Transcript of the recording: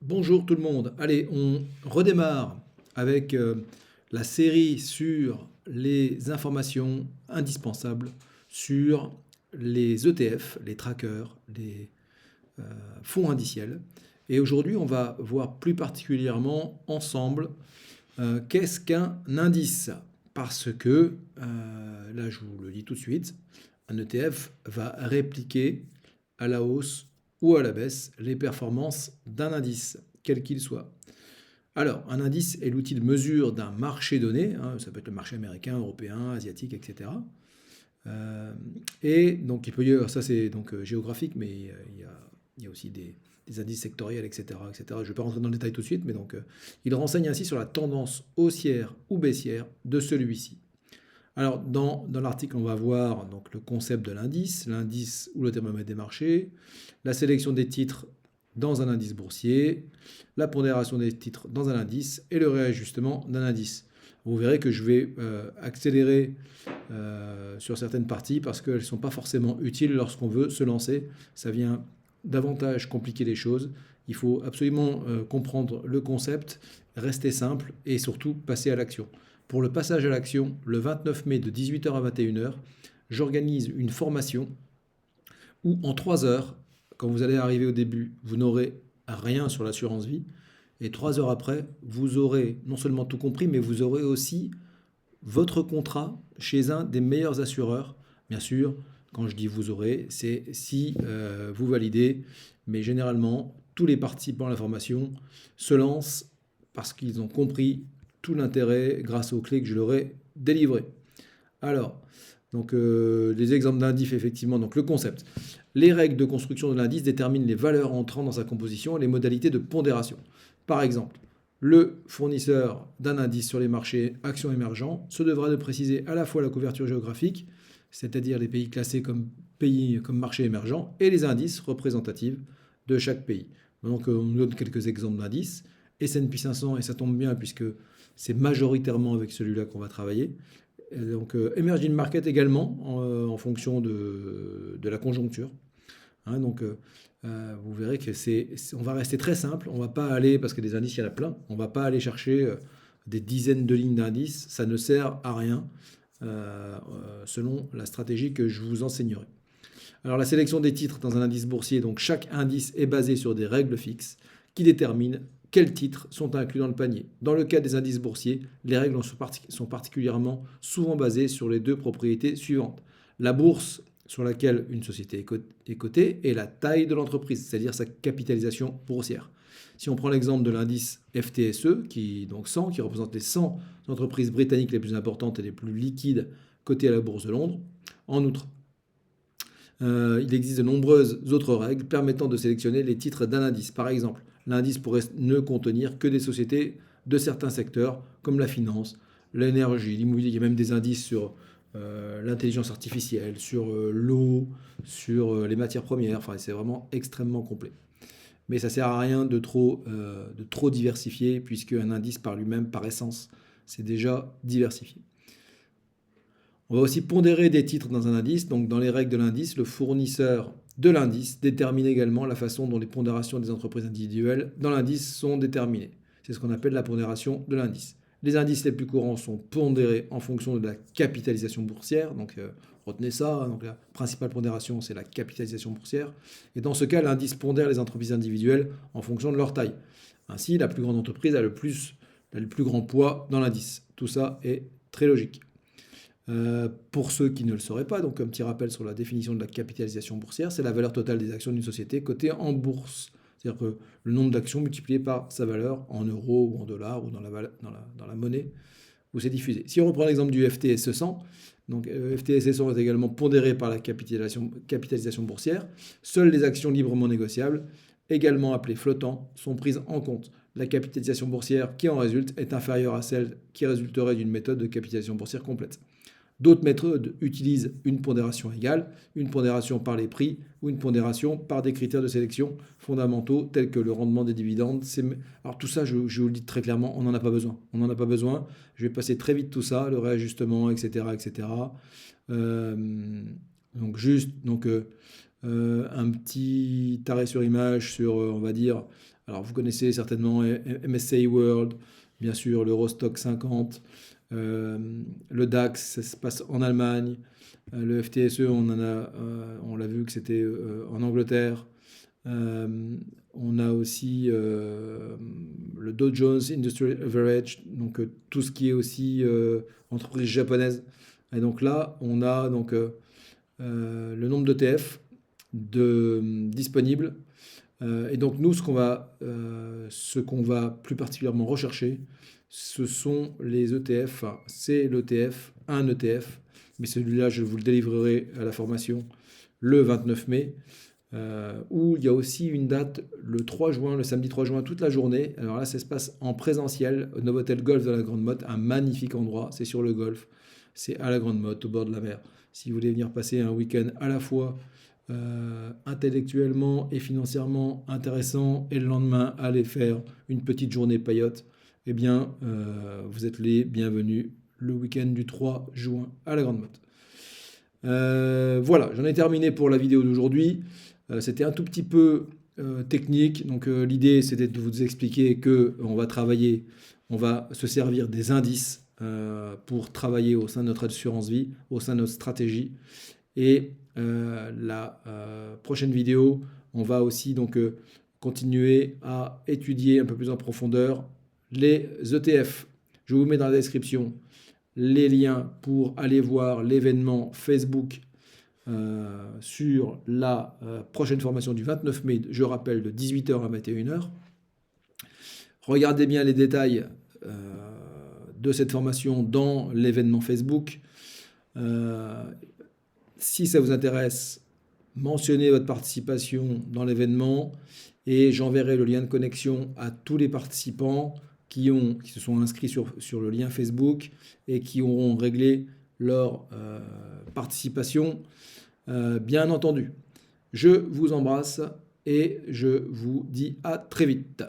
Bonjour tout le monde. Allez, on redémarre avec la série sur les informations indispensables sur les ETF, les trackers, les euh, fonds indiciels. Et aujourd'hui, on va voir plus particulièrement ensemble qu'est-ce qu'un indice. Parce que, là je vous le dis tout de suite, un ETF va répliquer à la hausse ou à la baisse les performances d'un indice, quel qu'il soit. Alors, un indice est l'outil de mesure d'un marché donné, hein, ça peut être le marché américain, européen, asiatique, etc. Euh, et donc, il peut y avoir, ça c'est donc géographique, mais il y a aussi des indices sectoriels, etc., etc. Je ne vais pas rentrer dans le détail tout de suite, mais donc, il renseigne ainsi sur la tendance haussière ou baissière de celui-ci. Alors, dans l'article, on va voir donc, le concept de l'indice ou le thermomètre des marchés, la sélection des titres dans un indice boursier, la pondération des titres dans un indice et le réajustement d'un indice. Vous verrez que je vais accélérer sur certaines parties parce qu'elles ne sont pas forcément utiles lorsqu'on veut se lancer. Ça vient davantage compliquer les choses. Il faut absolument comprendre le concept, rester simple et surtout passer à l'action. Pour le passage à l'action, le 29 mai de 18h à 21h, j'organise une formation où en 3 heures, quand vous allez arriver au début, vous n'aurez rien sur l'assurance vie. Et 3 heures après, vous aurez non seulement tout compris, mais vous aurez aussi votre contrat chez un des meilleurs assureurs. Bien sûr, quand je dis vous aurez, c'est si vous validez. Mais généralement, tous les participants à la formation se lancent parce qu'ils ont compris tout l'intérêt grâce aux clés que je leur ai délivrées. Alors, donc les exemples d'indices, effectivement, donc le concept. Les règles de construction de l'indice déterminent les valeurs entrant dans sa composition et les modalités de pondération. Par exemple, le fournisseur d'un indice sur les marchés actions émergents se devra de préciser à la fois la couverture géographique, c'est-à-dire les pays classés comme pays comme marchés émergents, et les indices représentatifs de chaque pays. Donc on nous donne quelques exemples d'indices. S&P 500, et ça tombe bien puisque c'est majoritairement avec celui-là qu'on va travailler. Donc emerging market également en fonction de la conjoncture. Hein, donc vous verrez que on va rester très simple. On va pas aller, parce que des indices, il y en a plein, on va pas aller chercher des dizaines de lignes d'indices. Ça ne sert à rien selon la stratégie que je vous enseignerai. Alors la sélection des titres dans un indice boursier, donc chaque indice est basé sur des règles fixes qui déterminent quels titres sont inclus dans le panier. Dans le cas des indices boursiers, les règles sont particulièrement souvent basées sur les deux propriétés suivantes. La bourse sur laquelle une société est cotée et la taille de l'entreprise, c'est-à-dire sa capitalisation boursière. Si on prend l'exemple de l'indice FTSE, donc 100, qui représente les 100 entreprises britanniques les plus importantes et les plus liquides cotées à la bourse de Londres, en outre, il existe de nombreuses autres règles permettant de sélectionner les titres d'un indice. Par exemple, l'indice pourrait ne contenir que des sociétés de certains secteurs, comme la finance, l'énergie, l'immobilier. Il y a même des indices sur l'intelligence artificielle, sur l'eau, sur les matières premières. Enfin, c'est vraiment extrêmement complet. Mais ça ne sert à rien de trop diversifier, puisque un indice par lui-même, par essence, c'est déjà diversifié. On va aussi pondérer des titres dans un indice. Donc, dans les règles de l'indice, le fournisseur de l'indice détermine également la façon dont les pondérations des entreprises individuelles dans l'indice sont déterminées. C'est ce qu'on appelle la pondération de l'indice. Les indices les plus courants sont pondérés en fonction de la capitalisation boursière. Donc, retenez ça. Donc, la principale pondération, c'est la capitalisation boursière. Et dans ce cas, l'indice pondère les entreprises individuelles en fonction de leur taille. Ainsi, la plus grande entreprise a le plus grand poids dans l'indice. Tout ça est très logique. Pour ceux qui ne le sauraient pas, donc un petit rappel sur la définition de la capitalisation boursière, c'est la valeur totale des actions d'une société cotée en bourse. C'est-à-dire que le nombre d'actions multiplié par sa valeur en euros ou en dollars ou dans la monnaie où c'est diffusé. Si on reprend l'exemple du FTSE 100, donc FTSE 100 est également pondéré par la capitalisation boursière. Seules les actions librement négociables, également appelées flottants, sont prises en compte. La capitalisation boursière qui en résulte est inférieure à celle qui résulterait d'une méthode de capitalisation boursière complète. D'autres méthodes utilisent une pondération égale, une pondération par les prix ou une pondération par des critères de sélection fondamentaux tels que le rendement des dividendes. Alors tout ça, je vous le dis très clairement, on n'en a pas besoin. On n'en a pas besoin. Je vais passer très vite tout ça, le réajustement, etc. etc. Donc juste un petit arrêt sur image sur, on va dire, Alors vous connaissez certainement MSCI World, bien sûr l'Eurostock 50, le DAX, ça se passe en Allemagne, le FTSE, on l'a vu que c'était en Angleterre. On a aussi le Dow Jones Industrial Average, donc tout ce qui est aussi entreprise japonaise. Et donc là, on a donc le nombre d'ETF disponibles. Et donc nous, ce qu'on va plus particulièrement rechercher, ce sont les ETF. Enfin, c'est l'ETF, un ETF, mais celui-là, je vous le délivrerai à la formation le 29 mai. Où il y a aussi une date le 3 juin, le samedi 3 juin, toute la journée. Alors là, ça se passe en présentiel au Novotel Golf de la Grande Motte, un magnifique endroit, c'est sur le golf, c'est à la Grande Motte, au bord de la mer. Si vous voulez venir passer un week-end à la fois intellectuellement et financièrement intéressant, et le lendemain aller faire une petite journée paillote, eh bien, vous êtes les bienvenus le week-end du 3 juin à la Grande Motte. Voilà, j'en ai terminé pour la vidéo d'aujourd'hui. C'était un tout petit peu technique, donc l'idée c'était de vous expliquer que on va se servir des indices pour travailler au sein de notre assurance vie, au sein de notre stratégie. Et la prochaine vidéo, on va aussi donc continuer à étudier un peu plus en profondeur les ETF. Je vous mets dans la description les liens pour aller voir l'événement Facebook sur la prochaine formation du 29 mai, je rappelle, de 18h à 21h. Regardez bien les détails de cette formation dans l'événement Facebook. Si ça vous intéresse, mentionnez votre participation dans l'événement et j'enverrai le lien de connexion à tous les participants qui se sont inscrits sur le lien Facebook et qui auront réglé leur participation. Bien entendu, je vous embrasse et je vous dis à très vite.